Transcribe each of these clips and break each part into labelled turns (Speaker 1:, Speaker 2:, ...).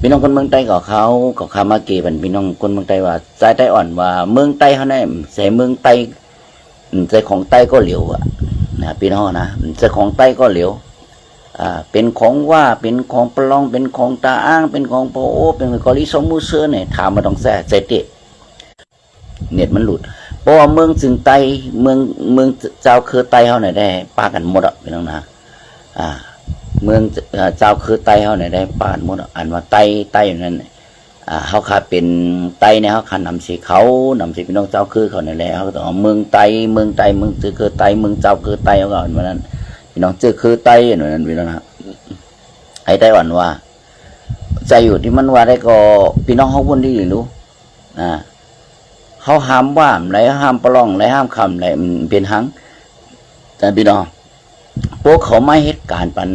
Speaker 1: พี่น้องคนเมืองใต้ก็เขามาเก็บพี่น้องคนเมืองใต้ว่าใจใต้อ่อนว่าเมืองใต้เขาเนี่ยใส่เมืองใต้ใจของใต้ก็เหลวนะพี่น้องนะใจของใต้ก็เหลวเป็นของว่าเป็นของปลองเป็นของตาอ้างเป็นของโปโอเป็นกอลิสมูเซอร์เนี่ยถามมาต้องแซ่ใจเตะเน็ตมันหลุดเพราะว่าเมืองจึงไตเมืองเจ้าคือไตเขาเนี่ยได้ปากันหมดอ่ะพี่น้องนะเมืองเจ้าคือไตเขาเนี่ยได้ปากันหมดอันว่าไตอย่างนั้นเขาขาเป็นไตเนี่ยเขาขานำสีเขานำสีพี่น้องเจ้าคือเขาเนี่ยแหละเขาต้องเมืองไตเมืองจือคือไตเมืองเจ้าคือไตเขาก่อนวันนั้นพี่น้องจือคือไตอย่างนั้นพี่น้องนะไอ้ไต้หวันว่าใจอยู่ที่มันว่าได้ก็พี่น้องเขาวนที่รู้เขาห้ามว่าอะไรห้ามปลองอะไรห้ามคำอะไรเป็นหังแต่พี่น้องพวกเขาไม่เหตุการณ์ปัน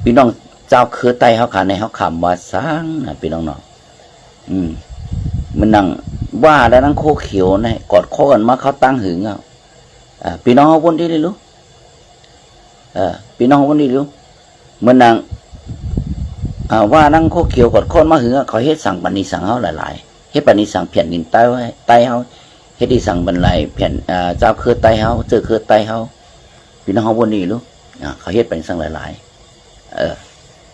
Speaker 1: พี่น้องเจ้าคือไตเขาขาในเขาคำว่าสร้างนะพี่น้องเนาะมันนั่งว่าแล้วนั่งโคเขียวนะกอดข้อกันมาเขาตั้งหึงพี่น้องเขาวนที่รู้พี่น้องเขาวนที่รู้มันนั่งว่านั่งโคเขียวกอดข้อมาหึงเขาเฮ็ดสั่งปันนิสั่งเขาหลายๆเฮ็ดปันนิสั่งเพียนดินไตเขาเฮ็ดดิสั่งบรรลัยเพียนเจ้าคือไตเขาเจอคือไตเขาพี่น้องเขาวนที่รู้เขาเฮ็ดปันสั่งหลายๆ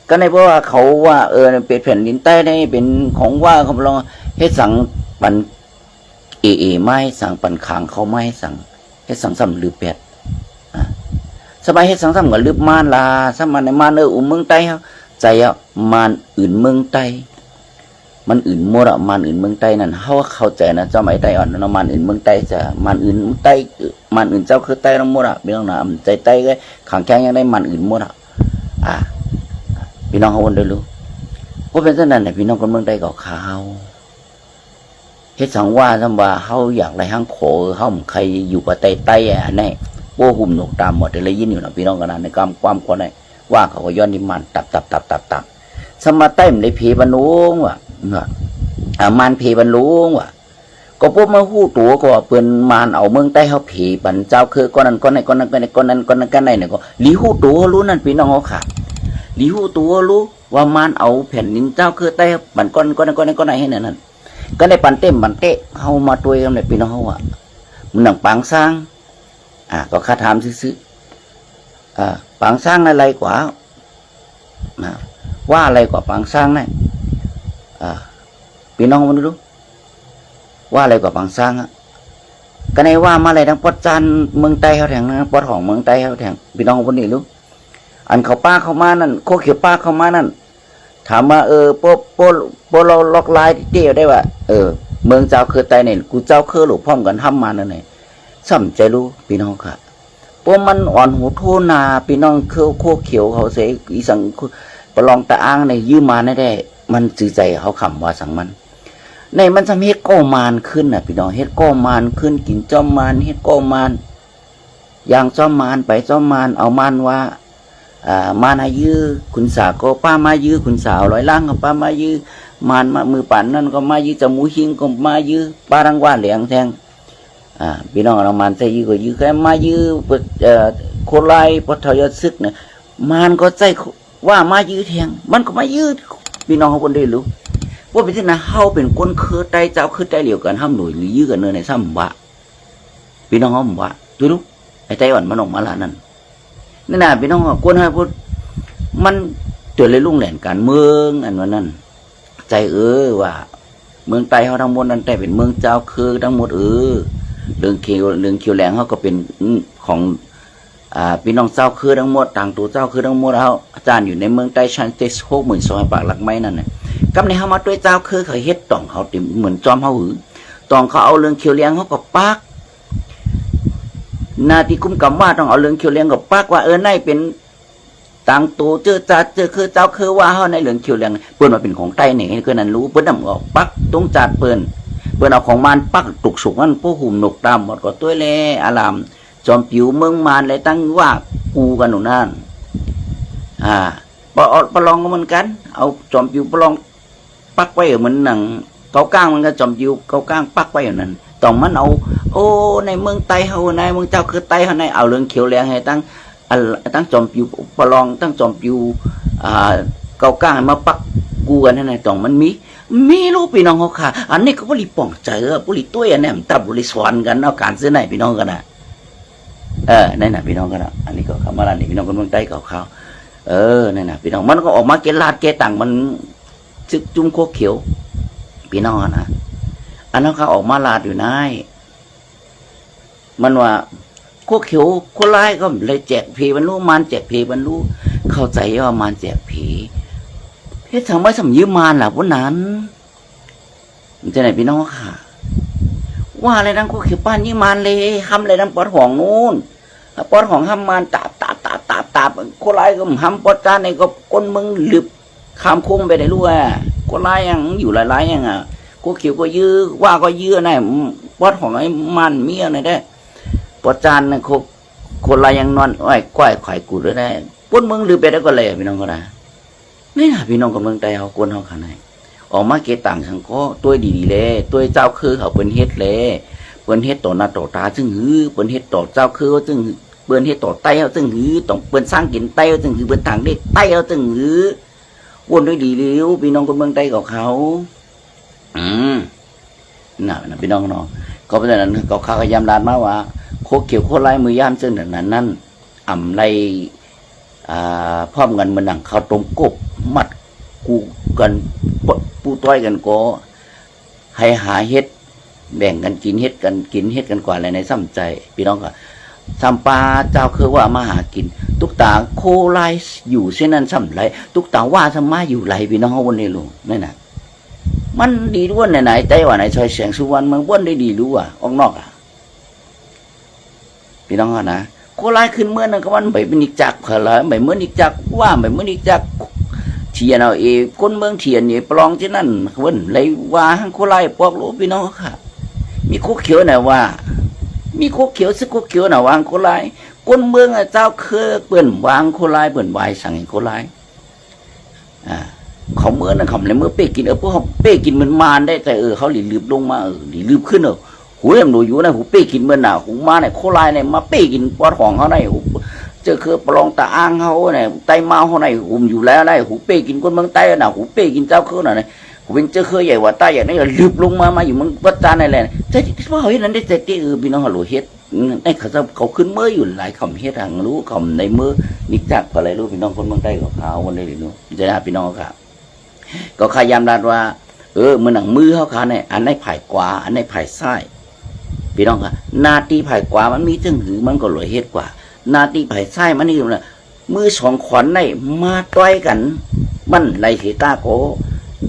Speaker 1: ก็ในเพราะว่าเขาว่าเป็นแผ่นดินใต้ได้เป็นของว่าเขาลองให้สั่งปันไม่สั่งปันขางเขาไม่สั่งให้สั่งซ้ำหรือแปดสบายให้สั่งซ้ำกับลืบมานลาสมัยในมานเมืองใต้เขาใจมานอื่นเมืองใต้มันอื่นมัวละมานอื่นเมืองใต้นั่นเขาเข้าใจนะเจ้าไม้ใต้อ่อนนะมานอื่นเมืองใต้จะมานอื่นใต้มานอื่นเจ้าคือใต้ต้องมัวละพี่น้องนะใจใต้ก็ขังแข็งยังได้มานอื่นมัวละพี่น้องเขาวนได้รู้ว่าเป็นเช่นนั้นเนี่ยพี่น้องคนเมืองใต้ก็ข่าวเฮ็ดสังว่าสัมว่าเขาอยากไรห้างโขเขาใครอยู่ประเทศใต้นี่พวกหุ่มหนกตามหมดเลยยินอยู่นะพี่น้องกันนะในความคนไหนว่าเขาก็ย้อนนิมันตับสมาใต้มันได้ผีบรรลุว่ะมันผีบรรลุว่ะก็พวกมาหู้ตัวก็เปิ้นมานเอาเมืองใต้เขาผีบรรเจ้าคือก้อนนั้นเนี่ยก็หลีหู้ตัวรู้นั่นพี่น้องเขาขาดหลีหูตัวรู้ว่ามันเอาแผ่นดินเจ้าคือใต้บันก้อนไหนให้นั่นก็ได้ปันเต็มปันเตะเขามาตัวกันเลยพี่น้องเขามันหนังปางสร้างก็คาถามซื้อปางสร้างอะไรกว่าว่าอะไรกว่าปางสร้างนี่พี่น้องมันรู้ว่าอะไรกว่าปางสร้างก็ในว่ามาอะไรทั้งปอดจันเมืองใต้เขาแทงนะปอดของเมืองใต้เขาแทงพี่น้องคนนี้รู้อันเขาป้าเข้ามานั่นโคเขียวป้าเข้ามานั่นถามว่าโปเราล็อกลายเตี้ยได้ว่าเมืองเจ้าคือไตเนี่ยกูเจ้าคือหลุดพร้อมกันทำมานั่นไงซ้ำใจรู้พี่น้องค่ะพวกมันอ่อนหูโทนาพี่น้องโคเขียวเขาเสียอีสังประลองตาอ้างในยืมมาได้มันจือใจเขาขำว่าสังมันในมันจะเฮ็ดก้อมานขึ้นน่ะพี่น้องเฮ็ดก้อมานขึ้นกินจ้อมมานเฮ็ดก้อมานอย่างจ้อมมานไปจ้อมมานเอามานว่ามานายื้อคุณสาวก็ป้ามายื้อคุณสาวร้อยล่างก็ป้ามายื้อมันมามือปั่นนั่นก็มายื้อจมูกหิงก็มายื้อป้ารังว่าเหลียงแทงพี่น้องเรามันใส่ยื้อก็ยื้อแค่มายื้อโคไลปทยศึกเนี่ยมันก็ใจว่ามายื้อแทงมันก็มายื้อพี่น้องเขาคนได้รู้ว่าเป็นที่ไหนเขาเป็นคนคือใจเจ้าคือใจเหลียวกันห้ามหน่วยหรือยื้อกันเนื้อในซ้ำบะพี่น้องเขาบอกว่าดูดูไอ้ใจอ่อนมันออกมาละนั่นนี่นะพี่น้องกวนให้พูดมันเตือนเลยลุ่งแหล่นการเมืองอันนั้นใจว่าเมืองใต้เขาทั้งหมดนั้นแต่เป็นเมืองเจ้าคือทั้งหมดเรื่องเขียวแหลงเขาก็เป็นของพี่น้องเจ้าคือทั้งหมดต่างตัวเจ้าคือทั้งหมดเขาอาจารย์อยู่ในเมืองใต้ชั้นเตส62,000 ปากหลักไม้นั่นน่ะกับในเขามาด้วยเจ้าคือเขาเฮ็ดต่องเขาติเหมือนจอมเขาต่องเขาเอาเรื่องเขียวแหลงเขาก็ปักนาที่คุ้มกำว่าต้องเอาเรื่องเขียวเลี้ยงกับปากว่าในเป็นต่างตัวเจอคือเจ้าคือว่าเขาในเรื่องเขียวเลี้ยงเปิ้นมาเป็นของใต้เนี่ยคือนั้นรู้เปิ้นนำออกปักตรงจัดเปิ้นเอาของมันปักตุกสุกนั่นผู้หุ่มหนกตามหมดก็ตัวแลอารามจอมผิวเมืองมารเลยตั้งว่ากูกันหนูนั่นปลองก็เหมือนกันเอาจอมผิวปลองปักไว้เหมือนหนังเกาก้างมันก็จอมผิวเกาก้างปักไว้อย่างนั้นต้องมันเอาในเมืองไต้เขาในเมืองเจ้าคือไต้เขาในเอาเรื่องเขียวแรงให้ตั้งจอมปิวปลองตั้งจอมปิวเกาก้างมาปัก กูกันนั่นน่ะต้องมันมีลูกพี่น้องเขาค่ะอันนี้ก็บ่ริป้องใจบ่ริต้วยอันนี้มันตับบ่ริสอนกันเอาการซื้อไหนพี่น้องกันน่ะนั่นน่ะพี่น้องกันน่ะอันนี้ก็คำว่านี่พี่น้องคนเมืองใต้เขานั่นน่ะพี่น้องมันก็ออกมาเกลาดเกตังมันซึกจุ่มโคกเขียวพี่น้องนะอันนั้นเขาออกมาลาดอยู่นายมันว่าโคกเขียวโคร้ายก็เลยแจกผีบรรลุมันแจกผีบรรลุเข้าใจว่ามันแจกผีเฮ็ดทางไม่สำยืมมานล่ะพวกนั้นมันจะไหนพี่น้องค่ะว่าอะไรนั่งโคกเขียวป้านยี่มานเลยทำอะไรนั่งปอดห่องนู้นปอดห่องห้ามมันตาบโคร้ายก็ห้ามปอดจานในก็ก้นมึงหลึบข้ามโค้งไปได้รู้ว่าโคร้ายยังอยู่หลายๆยังอ่ะโคกเขียวก็ยื้อว่าก็ยื้อนะปอดห่องไอ้มันเมียไหนได้ปอดจานนะคนไรยังนอนอ้อยก้อยไข่กูด้วยได้ป้นมึงหรือไปได้ก็เลยพี่น้องก็ได้นี่นะพี่น้องกับเมืองใต้เขากวนเขาขนาดออกมาเกต่างสังก็ตัวดีๆเลยตัวเจ้าคือเขาเป็นเฮ็ดเลยเป็นเฮ็ดต่อหน้าต่อตาจึงหือเป็นเฮ็ดต่อเจ้าคือจึงเป็นเฮ็ดต่อไต้เขาจึงหือต้องเป็นสร้างกินไต้เขาจึงหือเป็นทางเด็กไต้เขาจึงหือวนด้วยดีเลี้ยวพี่น้องกับเมืองใต้กับเขาน่ะพี่น้องเนาะก็เพราะฉะนั้นเขาพยายามดานมาว่าโคเขียวโคไล่มือย่ามซึ่งนั้นอ่ำไรพร้อมกันมันหนังเขาตรงกบมัดกูกันปูต้อยกันก็ให้หาเฮ็ดแบ่งกันกินเฮ็ดกันกว่าอะไรในซ้ำใจพี่น้องก็ซ้ำปลาเจ้าคือว่ามาหากินตุกตาโคไล่อยู่เส้นนั้นซ้ำไรตุกตาว่าซ้ำมาอยู่ไรพี่น้องเขาวันนี้ลุงนั่นน่ะมันดีด้วนไหนใจว่าไหนชอยแสงสุวรรณมันวนได้ดีรู้อ่ะออกนอกอ่ะพี่น้องนะโคไล่ขึ้นเมื่อนั้นก็มันไปเป็นนิจักเผลอไปเมื่อนิจักว่าไปเมื่อนิจักเทียนเอาเองคนเมืองเทียนนี่ปลองที่นั่นวันเลยว่าหังโคไล่ปอกรู้พี่น้องค่ะมีโคเขียวไหนว่ามีโคเขียวซึกโคเขียวไหนวางโคไล่คนเมืองเจ้าเคยเปิ่นวางโคไล่เปิ่นวายสั่งโคไล่เขาเมื่อนั้นเขาเลยเมื่อเป้กินพวกเขาเป้กินมันมานได้แต่เขาหลีลืบลงมาหลีลืบขึ้นหูเอ็มดูอยู่นะหูเป้กินเมื่อหนาหูมาเนี่ยโคไล่เนี่ยมาเป้กินปอดของเขาในหูเจอคือปลองตาอ้างเขาเนี่ยไตมาเขาในหูอยู่แล้วได้หูเป้กินคนเมืองใต้น่ะหูเป้กินเจ้าคือน่ะเนี่ยหูเป็นเจอคือใหญ่กว่าใต้อย่างนี้ลืบลงมาอยู่เมืองวัดจานในแหละแต่ว่าเขาเห็นนั้นได้แต่ที่พี่น้องเขาหลุดเฮ็ดไอ้เขาขึ้นเมื่ออยู่หลายคำเฮ็ดทางรู้คำในเมื่อนิจักอะไรรู้พี่น้องคนเมืองใต้ของเขาวันนี้รู้จะนะพี่น้องครับก็ขยามรัดว่ามันหนังมือเขาขาเนี่ยอันไหนไผ่กว่าอันไหนไผ่ไส้พี่น้องค่ะนาตีไผ่กว่ามันมีถึงหือมันก็หลวยเฮ็ดกว่านาตีไผ่ไส้มันนี่นะมือสองขวัญในมาต้อยกันมันไรเขตาโก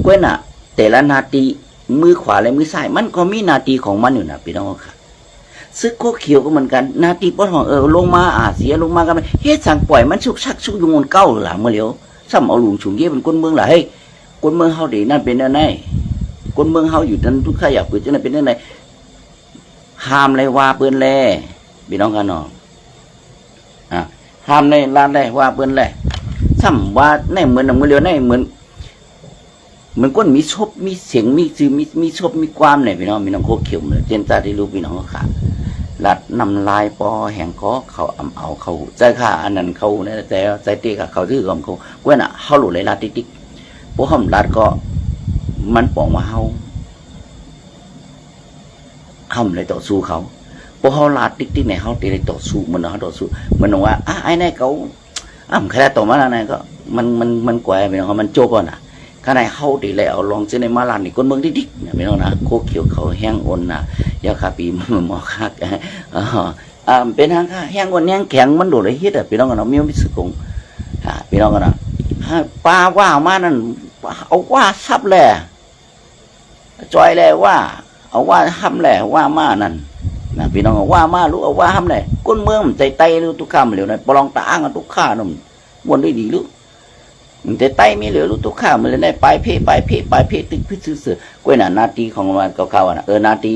Speaker 1: ก้วยน่ะแต่ละนาตีมือขวาและมือซ้ายมันก็มีนาตีของมันอยู่นะพี่น้องค่ะซึกโคเขียวก็เหมือนกันนาตีป้อนของลงมาเสียลงมากันเฮ็ดสั่งปล่อยมันชุกชักชุกยุงมันเก้าหลังมาเลี้ยวซ้ำเอาหลุมฉุงเย่เป็นคนเมืองหล่ะเฮ้ยคนเมืองเฮาดีนั่นเป็นอะไรคนเมืองเฮาอยู่นั้นทุกข้าอยากเปิดจะนั่นเป็นอะไรห้ามเลยว่าเปิ้นแลพี่น้องกันเนาะห้ามในร้านแลว่าเปิ้นแลซ้ำว่าในเหมือนมือเดียวในเหมือนก้นมีชบมีเสียงมีจือมีชบมีความเนี่ยพี่น้องโคเขียวเลยเจนตาที่รู้พี่น้องก็ขาดลัดนำลายปอแห่งก็เขาเอาเขาใจข้าอันนั้นเขาเนี่ยแต่ใจตีกับเขาที่กับเขาเว้นเฮาหลุดเลยลาติ๊กพวกเขาลัดก็มันปองมาเฮาเลยต่อสู้เขาพวกเขาลาติ๊กในเขาตีเลยต่อสู้มันเขาต่อสู้มันบอกว่าไอ้นี่เขาใครได้ต่อมาแล้วนี่ก็มันกว่าไปน้องมันโจก่อนข้างในเขาตีเลยเอาลองเส้นในมาลานนี่คนเมืองติ๊กเนี่ยไม่ต้องนะโคเขียวเขาแห้งอ่อนนะยาคาปีมันหมอคักเป็นทางแห้งอ่อนแห้งแข็งมันโดดเลยฮิตพี่น้องกันเนาะมีวิสุกงพี่น้องกันนะปลาว่ามานั่นเอาว่าซับแหล่จอยแหล่ว่าเอาว่าห้ำแหล่ว่ามานั่นนะพี่น้องว่ามารู้เอาว่าห้ำแหล่ก้นเมืองใจไตรู้ทุกข้ามเหลวนะปลองตาอ้างทุกข้านุ่มวนได้ดีรู้ใจไตมีเหลวรู้ทุกข้ามเลยได้ปลายเพตึกพิษเสือก้วยน่ะนาทีของมันเก่าๆนะนาที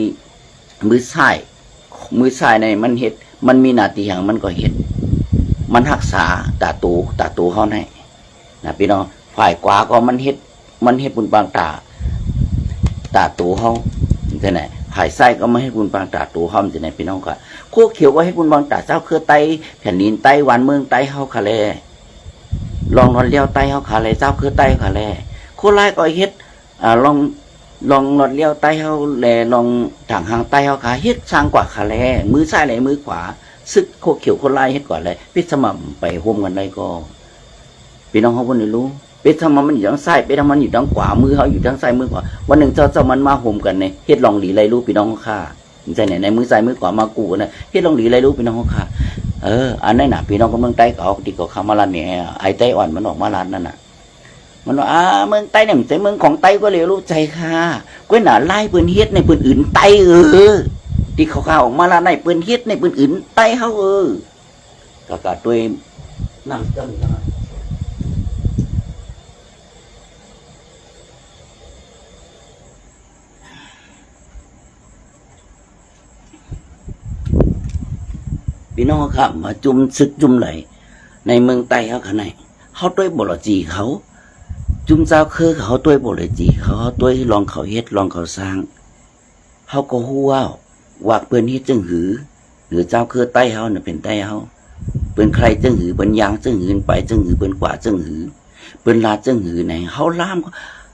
Speaker 1: มือซ้ายในมันเห็ดมันมีนาทีอย่างมันก็เห็ดมันรักษาตาตูเขาให้นะพี่น้องฝ่ายขวาก็มันเฮ็ดบุญบางตาตูเขาจะไหนฝ่ายซ้ายก็ไม่ให้บุญบางตาตูเขาจะไหนพี่น้องก็โคเขียวก็ให้บุญบางตาเจ้าคือไตแผ่นดินไตวันเมืองไตเขาคาเลลองนอนเลี้ยวไตเขาคาเลเจ้าคือไตคาเลโค โคราชก็เฮ็ดลองหลอดเลี้ยวใต้เฮาแลลองทางหางใต้เฮาขาเฮ็ดสร้างกว่าขาแลมือซ้ายแลมือขวาซึกโคเขียวโคราชเฮ็ดก่อนเลยพิสมัมไปร่วมกันได้ก็พี่น้องเฮาบ่ได้รู้เป็ดทำมันอยู่ทางซ้ายเป็ดทำมันอยู่ทางขวามือเขาอยู่ทางซ้ายมือขวาวันหนึ่งเจ้ามันมาห่มกันเนี่ยเฮ็ดลองหลีไรรู้พี่น้องเขาฆ่าใจไหนในมือซ้ายมือขวามากูนะเฮ็ดลองหลีไรรู้พี่น้องเขาฆ่าอันนั้นน่ะพี่น้องก็เมืองใต้ก็เอาติก็คำมาลานเนี่ยไอ้ไต้อ่อนมันออกมาลานนั่นน่ะมันว่าเมืองใต้เนี่ยใจเมืองของไต้ก็เลยรู้ใจค่ะก็หน่าไล่ปืนเฮ็ดในปืนอื่นไต้ที่เขาข่าวออกมาลานในปืนเฮ็ดในปืนอื่นไต้เขาก็กะตัวนั่งจังพี่น้องครับมาจุ่มซึกจุ่มไหลในเมืองใต้เขาขนาดเขาต้วยบลจีเขาจุ่มเจ้าคือเขาต้วยบลจีเขาต้วยลองเขาเฮ็ดลองเขาสร้างเขาก็ฮู้ว่าเปิ้นเฮ็ดจังหือหรือเจ้าคือใต้เขาเนี่ยเป็นใต้เขาเปิ้นใครจังหือเปิ้นยางจังหือไปจังหือเปิ้นกว่าจังหือเปิ้นลาจังหือไหนเขาล่าม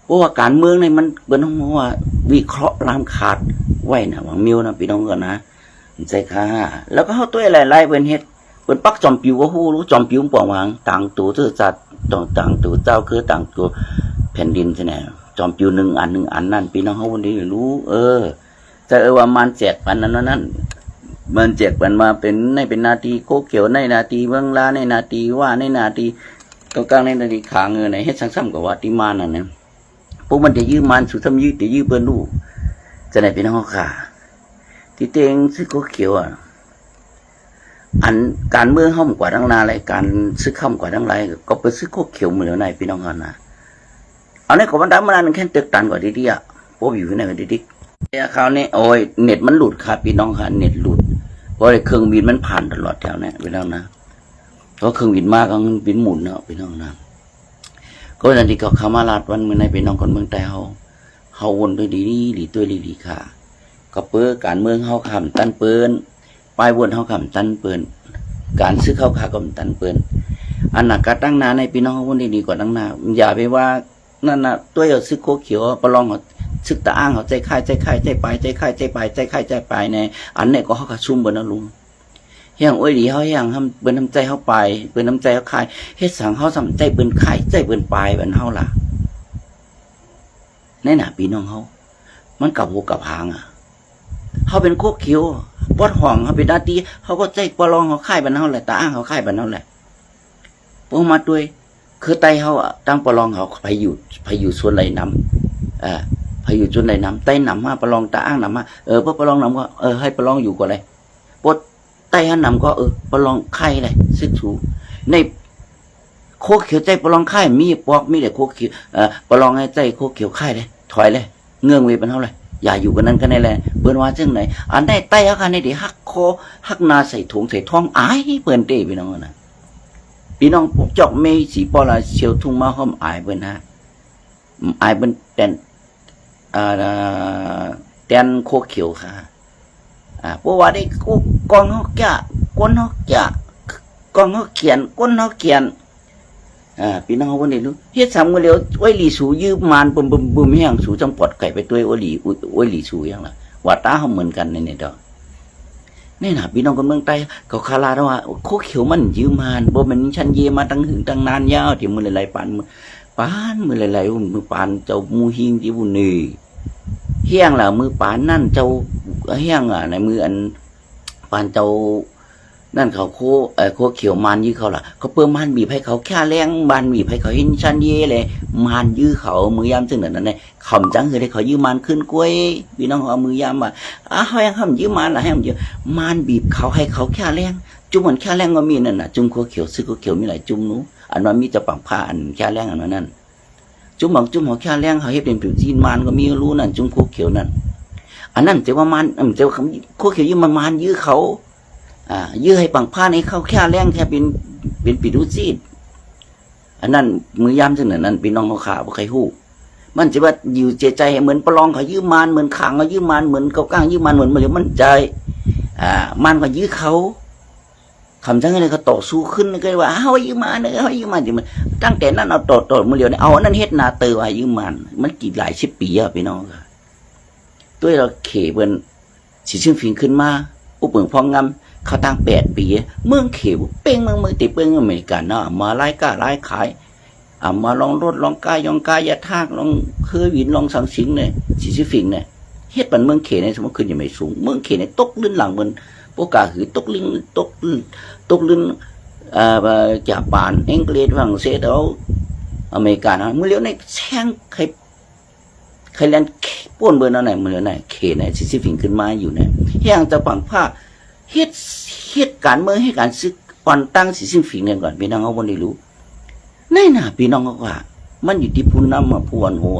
Speaker 1: เพราะว่าการเมืองในมันเปิ้นต้องว่าวิเคราะห์ล่ามขาดไว้นะหวังมิวนะพี่น้องก่อนนะใจค่ะแล้วก็เขาตัวอะไรๆเป็นเฮ็ดเป็นปักจอมปิวก็ฮู้รู้จอมปิวปองวางต่างตัวเธอจัดต่างตัวเจ้าคือต่างตัวแผ่นดินใช่ไหมจอมปิวหนึ่งอันนั่นพี่น้องเขาวันนี้รู้จะว่ามันแจกปันนั้นมันแจกปันมาเป็นนาทีโคเขียวในนาทีเบื้องล่าในนาทีว่าในนาทีตรงกลางในนาทีขาเงินในเฮ็ดซ้ำๆกับว่าที่มานั่นเนี่ยพวกมันจะยื้อมันสุดทำยื้อแต่ยื้อเปิ้นรู้จะไหนพี่น้องเขาขาที่เตงซื้อโคเขียวอันการเมืองห้อมกว่าทั้งนาอะไรการซื้อข้ามกว่าทั้งไรก็ไปซื้อโคเขียวเหมือนในพี่น้องกันนะเอาในของบรรดามันแค่ตึกตันกว่าดีๆพวกอยู่ในกันดีๆเนี่ยคราวนี้โอ้ยเน็ตมันหลุดครับพี่น้องค่ะเน็ตหลุดเพราะเครื่องบินมันผ่านตลอดแถวนี้พี่น้องนะเพราะเครื่องบินมากก็บินหมุนเนาะพี่น้องนะก็ทันทีก็ขามาลาดวันเมื่อในพี่น้องคนเมืองใต้เขาวนด้วยดีตัวดีค่ะก็เปื้อการเมืองเขาคำตันเปิ้นปลายวนเขาคำตันเปิ้นการซื้อเข้าขาก็ตันเปิ้นอันหนักการตั้งนาในพี่น้องเขาวนดีกว่าตั้งนาอย่าไปว่านั่นน่ะตัวเราซื้อโคเขียวประลองเขาซึกตาอ้างเขาใจค่ายใจไปใจค่ายใจไปใจค่ายใจไปในอันนี้ก็เขากระชุ่มบนนั้นลุงเฮียงโอ้ยดีเขาเฮียงทำเปิ้นน้ำใจเขาไปเปิ้นน้ำใจเขาค่ายเฮ็ดสังเขาสำใจเปิ้นค่ายใจเปิ้นปลายเป็นเขาล่ะในหน้าพี่น้องเขามันกับหัวกับหางเขาเป็นโคกเขียวปอดห่องเขาเป็นนาทีเขาก็ใจปลองเขาค่ายบันเท่าแหละตาอ้างเขาค่ายบันเท่าแหละพวกมาด้วยคือไตเขาตั้งปลองเขาไปอยู่ส่วนไหลน้ำไปอยู่ส่วนไหลน้ำไตน้ำมาปลองตาอ้างน้ำมาพวกปลองน้ำก็ให้ปลองอยู่ก่อนเลยปดไตหันน้ำก็ปลองค่ายเลยซึกสูในโคกเขียวใจปลองค่ายมีปอกมีแต่โคกเขียวปลองให้ใจโคกเขียวค่ายเลยถอยเลยเงื่องเวเป็นเท่าไหร่อย่าอยู่กันนั้นกันในแหละเปิ้นว่าจังไหนอันได้ไต้อาการในเดี๋ยวหักคอหักนาใส่ถุงใส่ท้องอายเปิ้นเต้พี่น้องนะพี่น้องพวกจอกเมย์สีปอลาเชียวทุ่งมาห้อมอายเปิ้นฮะอายเปิ้นแตนโคเขียวค่ะเพราะว่าได้กองเฮาแก่ก้นเฮาแก่กองเฮาเขียนก้นเฮาเขียนพี่น้องวันนี้รู้เฮ็ดสามกันแล้วโอ้ยหลีสูยืมมานบึมแห้งสูจังปอดไก่ไปตัวโอ้ยหลีสูอย่างละว่าตาเขาเหมือนกันในเนี่ยดอกนี่นะพี่น้องคนเมืองใต้เขาคาราว่าโคเขียวมันยืมมานบ่มันชันเยมาตั้งหึงตั้งนานยาวที่มือหลายๆปานมือหลายๆมือปานเจ้ามูหิงที่บุญนี่เฮียงล่ะมือปานนั่นเจ้าเฮียงในมืออันปานเจ้านั่นเขาโคเขียวมันยื้อเขาล่ะเขาเพิ่มมันบีบให้เขาแค่แรงมันบีบให้เขาเห็นชันเย่เลยมันยื้อเขามือยามซึ่งนั่นคำจังคือได้เขายื้อมันขึ้นกล้วยพี่น้องเอามือยามว่าเขายังทำยื้อมันล่ะให้มันยื้อมันบีบเขาให้เขาแค่แรงจุ่มมันแค่แรงก็มีนั่นน่ะจุ่มโคเขียวซื้อโคเขียวมีหลายจุ่มนู้อันนั้นมีจะปังผ้าอันแค่แรงอันนั้นจุ่มบางจุ่มเขาแค่แรงเขาให้เป็นผิวจีนมันก็มีรู้นั่นจุ่มโคเขียวนั่นอันนั้นจะว่ามันจะว่าโคเขียวยื้อมันยื้อเขายื้อให้ปังผ้าในเข้าแค่แรงแค่เป็นปิดูซีดอันนั้นมือยามซึ่งนั้นพี่น้องเขาขาบ่ใครฮู้มันจะว่าอยู่ใจเหมือนปลองเขายื้อมันเหมือนขางเขายื้อมันเหมือนเขาก้างยื้อมันเหมือนมันใจมันก็ยื้อเขา คำจังเลยเขาต่อสู้ขึ้นก็ว่าเฮายืมมาเนอะเฮายืมมาดิมันตั้งแต่นั้นเอาต่อมื้อเดียวนี่เอาอันนั้นเฮ็ดนาเตอว่ายืมมันกี่หลาย10ปีอ่ะพี่น้องค่ะด้วยเราเขเบิ่นสิชื่อฟิงขึ้นมาอุปเปิงพองงำเขาตั้ง8ปีเมืองเขวเป้งเมืองติเป้งอเมริกันเนาะมาไล่ก้าไล่ขายมาลองรถลองกายองกายาทากลองเคยวินลองสังสิงเนี่ยสิชื่อฟิงเนี่ยเฮ็ดปันเมืองเขในสมมุติขึ้นยังไม่สูงเมืองเขในตกลื่นหลังมันพวกกาหือตกลื่นจากป่านอังกฤษฝรั่งเศสเอาอเมริกาเมื่อเลี้ยวในแช่งใครเล่นป้วนเบอร์นั่นไหนเมื่อเลี้ยวไหนเขไหนซิฟิงขึ้นมาอยู่เนี่ยแห่งจะฝังผ้าเฮ็ดการเมืองให้การซึกอ่อนตั้งซิฟิงเนี่ยก่อนพี่น้องเขาวันนี้รู้ในหน้าพี่น้องเขาว่ามันอยู่ที่ผู้นำมาผู้วันหัว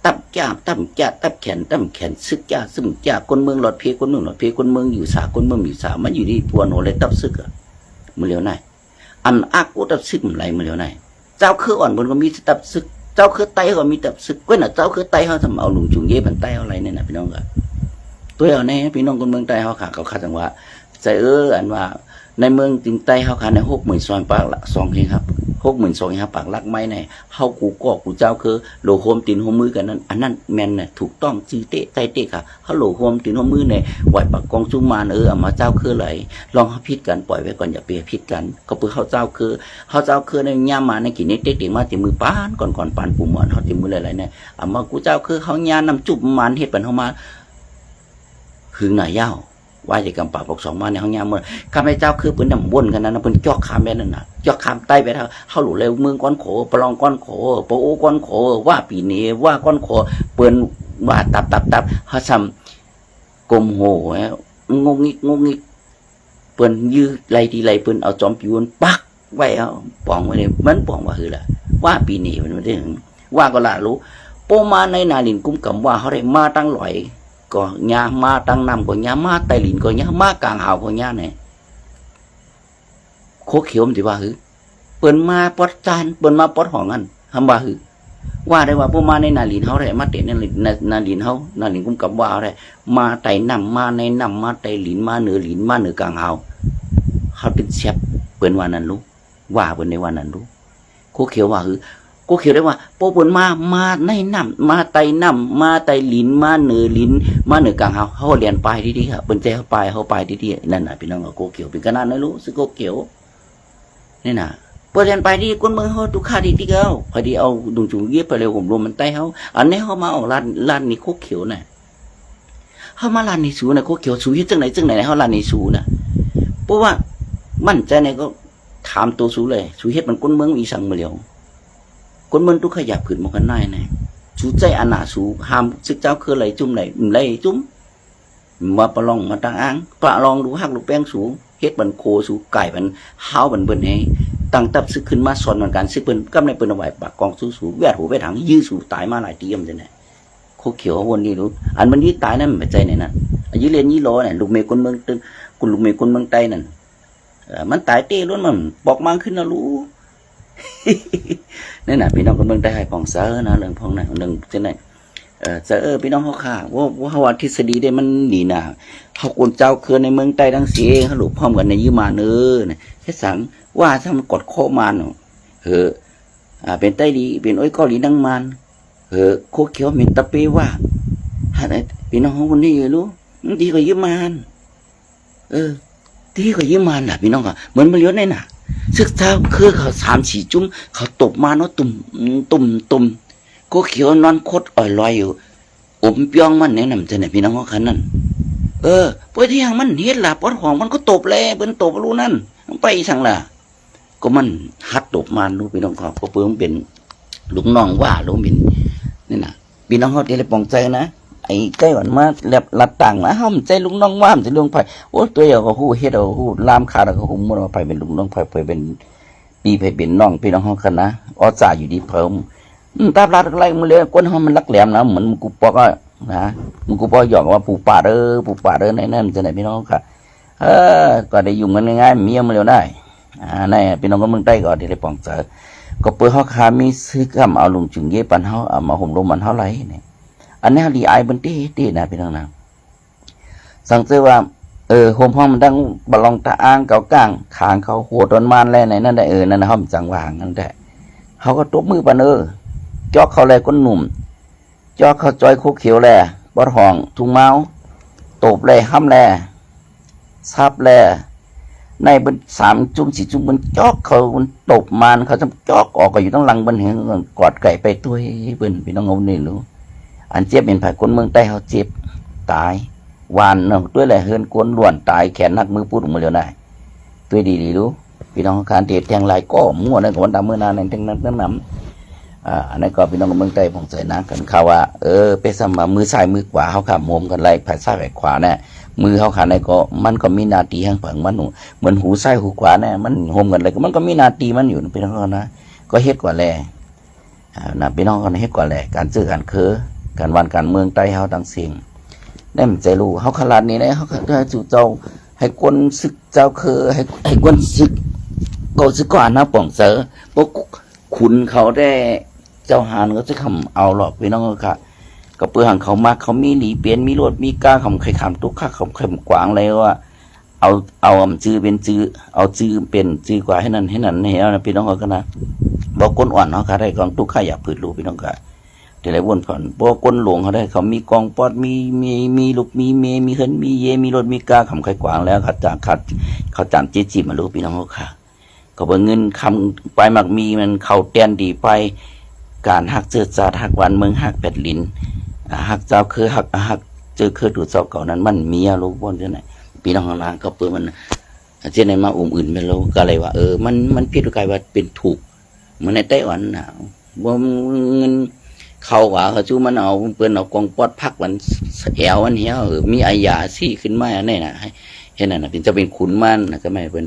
Speaker 1: ตับแขนซึกจ้าซึมจ้าคนเมืองหลอดเพคนเมืองหลอดเพคนเมืองอยู่สาคนเมืองอยู่สามันอยู่ที่ผู้วันหัวเลยตับซึกมื่อเลี้ยวไหนอันอักอุตับซึกมันไรมื่อเลี้ยวไหนเจ้าคืออ่อนบนก็มีตับซึกเจ้าคือไตก็มีตับซึกก็น่ะเจ้าคือไตเขาทำเอาหลุมจุงเย่บันไตเอาอะไรเนี่ยนะพี่น้องก็ตัวเอาเนี่ยพี่น้องคนเมืองไตเขาขาเขาขาดจังหวะใจอันว่าในเมืองจริงไตเขาขาใน60,000 ซอยปากละ2เองครับ62,000ครับปากลักไม้ในเฮากูก็กูเจ้าคือโลโคมตีนหัวมือกันนั้นอันนั้นแม่นน่ะถูกต้องจื้อเตะไตเตะค่ะเฮาโลโคมตีนหัวมือในไหวปากกองจุมานเอามาเจ้าคือไหลลองเฮาพิดกันปล่อยไว้ก่อนอย่าไปพิดกันก็เพื่อเฮาเจ้าคือในย่ามาในกินนี้เด็กๆมาติมือปานก่อนปานปู่หมอนเฮาติมือหลายๆเนี่ยมากูเจ้าคือเฮาญาน้ำจุบมันเฮ็ดปันเฮามาหึงหน่ายยาวว่าจะกำปากปก2มาในห้องยามเมื่อข้าพเจ้าคือเพิ่นนำวนกันนั้นเพิ่นจอกขามแม่นั่นน่ะจอกขามใต้ไปเฮาหลุเร็วเมืองก้อนโขปลองก้อนโขปโอก้อนโขว่าปีนี้ว่าก้อนโขเปิ้นว่าตับเฮาซ้ำกลมโหงงงิกเปิ้นยื้อไหลทีไหลเปิ้นเอาจอมปิวนปักไว้เอาป้องไว้นี่มันป้องว่าคือล่ะว่าปีนี้มันบ่ได้ว่าก็ล่ะรู้โปมาในนาลินกุ้มกำว่าเฮาได้มาตั้งหลอยก็ญามาตั้งนำก็ญามาไตลินก็ญามากลางหาวก็ญาเนี่ยโคเขียวมันสิว่าหือเปิ้นมาปอดจานเปิ้นมาปอดห้องอันทำว่าหือว่าได้ว่าพวกมาในนาลินเฮาได้มาเตะในนาลินเฮานาลินกุมกับว่าได้มาไตนำมาในนำมาไตลินมาเหนือลินมาเหนือกลางหาวเฮาติดแซ่บเปิ้นว่านั้นรู้ว่าเปิ้นในว่านั้นรู้โคเขียวว่าหือกูเขียนได้ว่าโปเปิ้นมาในน้ำมาไตน้ำมาไตลิ้นมาเหนือลิ้นมาเหนือกลางเฮาเรียนไปดีๆครับเปิ้นใจเฮาไปดีๆนั่นน่ะพี่น้องก็โกเขียวเป็นขนาดนั้นรู้สึกโกเขียวนี่น่ะเปิ้นเรียนไปดีคนเมืองเฮาทุกค่าดีๆเฮาพอดีเอาดุงจุงเย็บไปเร็วผมรวมมันไตเฮาอันนี้เฮามาออกร้านนี้โคเขียวน่ะเฮามาร้านนี้สูน่ะโคเขียวสูเฮ็ดจังไหนเฮาร้านนี้สูน่ะเพราะว่ามั่นใจในก็ถามตัวสูเลยสูเฮ็ดมันคนเมืองอีสังมาเร็วคนมันทุกขยับผืนมันกันได้นะสูใจอันหนาสูหามซึกเจ้าคือไหลจุ่มไหลจุ่มมาประลองมาตั้งอ้างประลองดูหักลูกแป้งสูเฮ็ดบันโคสูไก่บันเฮาบันเบิ่นให้ตั้งตับซึกขึ้นมาสอนเหมือนกันซึกเปิ้นกำในเปิ้นเอาไว้ปากกองสูแวดหูแวดถังยื้อสูตายมาหลายปีมจังได๋โคเขียววนนี่รู้อันมันนี่ตายนั่นไม่ใจไหนนั่นยื้อเรียนยี่โลเนี่ยลูกเมย์คนเมืองตึงคุณลูกเมย์คนเมืองใต้นั่นมันตายเต้ล้วนมันบอกมังขึ้นนะรู้นี่น่ะพี่น้องคนเมืองได้ให้ปองเสอนะเรื่องพองนะเรื่องจังได๋เสอพี่น้องเฮาค่ะว่าทฤษฎีได้มันดีนะเฮาคนเจ้าคือในเมืองใต้ทั้งเสียเฮาลูกพร้อมกันในยืมมาเนี่ยเฮ็ดสังว่าถ้ามันกดโคมานเป็นใต้ดีเป็นอ้อยเกาหลีดังมันโคเขียวมีตะเปว่าพี่น้องคนนี้รู้ดีกว่ายืมมานดีกว่ายืมมานน่ะพี่น้องก็เหมือนมันเลี้ยวในน่ะศึกษาคือเขา3-4จุ้มเขาตบมาเนาะตุ่มก็เขียวนอนคดอ่อยลอยอยู่อมเปียงมันแนะนำจะไหนพี่น้องเขาคันนั้นเพื่อที่ยังมันเฮ็ดล่ะปอดของมันก็ตบแลเปิ้นตบรู้นั่นไปสั่งล่ะก็มันหัดตบมารู้พี่น้องเขาก็เพิ่มเป็นลูกน้องว่าลูกเป็นนี่น่ะพี่น้องเขาที่ได้ปองใจนะไอ้ใกล้วันมาแลบลัดต่างนะเฮาใจลุงน้องว่ามันสิลุงไผโอ้ตัวเดียวก็ฮู้เฮ็ดเอาฮู้ลามขาแล้วก็ฮู้มันไปเป็นลุงน้องไผไปเป็นปีไปเป็นน้องพี่น้องเฮากันนะอ้อจ่าอยู่ดีเพิ่มตาบลาดอะไรมื้อเลยคนเฮามันลักแหลมนะเหมือนมึงกูปอกนะมึงกูปอกหยอกว่าปู่ป่าเด้อในนั้นจังได๋พี่น้องค่ะก็ได้อยู่กันง่ายๆเมียมื้อแล้วได้ในพี่น้องก็เมืองใต้ก็ได้ปองเจอก็เปิ้นเฮาคามีซื้อกำเอาลุงจึงเยปันเฮาเอามาห่มลมมันเฮาไหลนี่อันนี้ดีไอบันตีนะพี่น้องนะสังเกตว่า โฮมห้องมันตั้งบะลองตาอ้างเกากลางขางเขาหัวต้นมานแลไหนนั่นได้นั่นนะเฮาจังหวางนั่นแหละเขาก็ตบมือปานจอกเขาแลก้นหนุ่มจอกเขาจอยคุกเขียวแลบ่ห้องทุ่งเมาตบแลห้ำแลซับแลในบน3 จุ่ม4 จุ่มมันจอกเขามันตบมานเขาจะจอกออกก็อยู่ต้องหลังบนเห็นกอดไก่ไปตัวเบิ่นพี่น้องเอานี่รู้อันเจ็บเป็นไผคนเมืองใต้เขาเจ็บตายวานเนาะด้วยแหละเฮินกวนล้วนตายแขนหักมือพูดออกมาแล้วได้ตัวดีรู้พี่น้องการเทศแทงลายก็มั่วในคนดำมือนานในทั้งนั้นน้ำอันนั้นก็พี่น้องเมืองใต้ผมใส่นะกันข่าวว่าไปสมามือซ้ายมือขวาเขาขับโมมกันไล่ผ่านซ้ายผ่านขวาเนี่ยมือเขาขาในก็มันก็มีนาทีแห่งผังมันเหมือนหูซ้ายหูขวาเนี่ยมันโฮมกันเลยมันก็มีนาทีมันอยู่พี่น้องนะก็เฮ็ดกว่าแลนะพี่น้องก็เฮ็ดกว่าแลการซื้อการคือการวันการเมืองใต้เขาต่างสิ่งได้มันใจรู้เขาขนาดนี้นะเขาให้จู่เจ้าให้คนศึกเจ้าคือให้คนศึกก็ศึกก่อนนะป่องเสือพวกขุนเขาได้เจ้าหานก็จะคำเอาหรอกพี่น้องค่ะก็เพื่อหังเขามาเขามีหลีเปลี่ยนมีรถมีก้าคำไข่ขำตุกข้าคำไข่กวางเลยว่าเอาจื้อเป็นจื้อเอาจื้อเป็นจื้อกว่าให้นั่นให้นะพี่น้องก็นะบอกก้นอ่อนเขาค่ะได้กองตุกข้าอยากผืดรู้พี่น้องค่ะแต่ไรวนผ่อนบอกก้นหลวงเขาได้เขามีกองปอดมีลูกมีเมมีเฮินมีเยมีรถมีก้าคำไข่กวางแล้วเขาจานจีมารู้พี่น้องเขาค่ะก็เบิ่งเงินคำไปมักมีมันเขาเตียนดีไปการหักเจอจาหักวันเมืองหัก8 ลิ้นหักเจ้าคือหักเจอคือดูดเจ้าเก่านั้นมันมีอารมณ์บนที่ไหนปีน้องข้างล่างก็เปิดมันเช่นในมาอื่นไม่รู้ก็เลยว่ามันพิจารณาว่าเป็นถูกเหมือนในไต้หวันนะว่าเงินเขาว่าเขาจู้มันเอาเปิ้นเอากองปอดพักวันแอววันเหี้ยมีอายาซี่ขึ้นมาเนี่ยนะเห็นนั่นนะเป็นจะเป็นขุนมันนะก็ไม่เป็น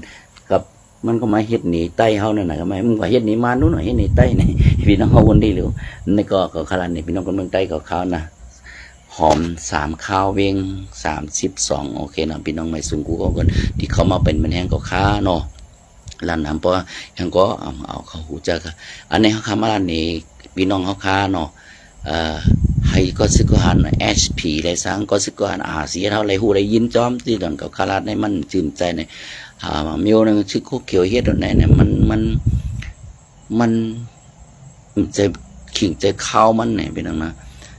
Speaker 1: กับมันก็มาเฮ็ดหนีใต้เฮานั่นน่ะก็ไม่มึงว่าเฮ็ดหนีมานู้นหน่อยเฮ็ดหนีใต้นี่พี่น้องเฮาคนดีหรือนี่ก็คารานี่พี่น้องคนเมืองใต้ก็เขานะหอม3ข้าวเวง32โอเคนะพี่น้องไม่สูงกูก็คนที่เขามาเป็นมันแห้งก็ค้าเนาะร้านน้ำเพราะยังก็เอาเขาหูจักอันนี้เขาค้ามาร้านนี้พี่น้องเขาค้าเนาะให้ก็สึกหัน HP อะไรสังก็สึกหันอาเสียเท่าไรหูไรยินจอมที่ตอนกับคาราในมันชื่นใจในมิวนึงชื่อโคเขียวเฮ็ดตรงไหนเนี่ยมันจะขิงใจข้าวมันเนี่ยเป็นยังไง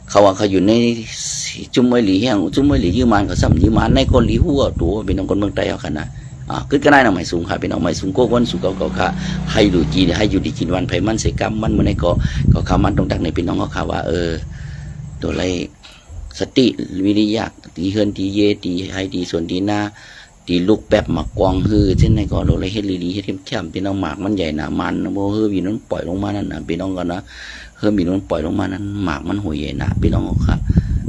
Speaker 1: เขาว่าเขาอยู่ในจุ่มไว้หลีแห้งจุ่มไว้หลียืมมันเขาซ้ำยืมมันในคนหลีหัวตัวเป็นน้องคนเมืองใต้เอาขนาดคือก็ได้น้องใหม่สูงค่ะเป็นน้องใหม่สูงโก้วันสูงเก่าค่ะให้ดูจีให้อยู่ดีกินวันไผ่มันเสกรรมมันในก็ข้าวมันตรงดักในเป็นน้องเขาข่าวว่าตัวไรสติวิริยะตีเฮินตีเยตีให้ตีส่วนตีหน้าตีลูกแบบหมักกวางฮือเช่นในก็โดนอะไรเฮ็ดลีเฮ็ดเข้มพี่น้องหมากมันใหญ่หนามันโมเฮือพี่น้องปล่อยลงมานั่นนะพี่น้องก็นะเฮือพี่น้องปล่อยลงมานั้นหมากมันหัวใหญ่หนาพี่น้องค่ะ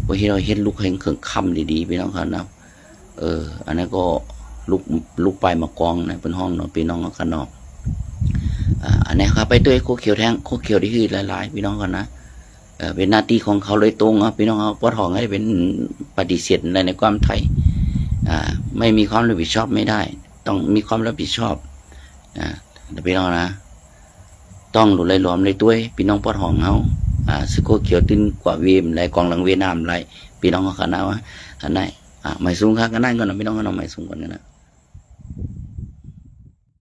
Speaker 1: ว่าที่เราเฮ็ดลูกแห่งเครื่องคำดีๆพี่น้องค่ะนะอันนั้นก็ลูกปลายหมักกวางในเป็นห้องเนาะพี่น้องก็นอกอันนี้ครับไปด้วยโคเขียวแทงโคเขียวที่คือหลายๆพี่น้องกันนะเป็นหน้าที่ของเขาเลยตรงพี่น้องเขาปอทองให้เป็นปฏิเสธอะไรในความไทยไม่มีความรับผิดชอบไม่ได้ต้องมีความรับผิดชอบพี่น้องนะต้องหลุดไหลหลอมเลยตัวพี่น้องปอดห้องเขาสโคเขียวตึงกว่าเวียมไรกองหลังเวียดนามไรพี่น้องเขาขนาดว่าอันไหนไม่สูงค่ะกันนั่นก็นะพี่น้องเขาไม่สูงกว่านั้นนะ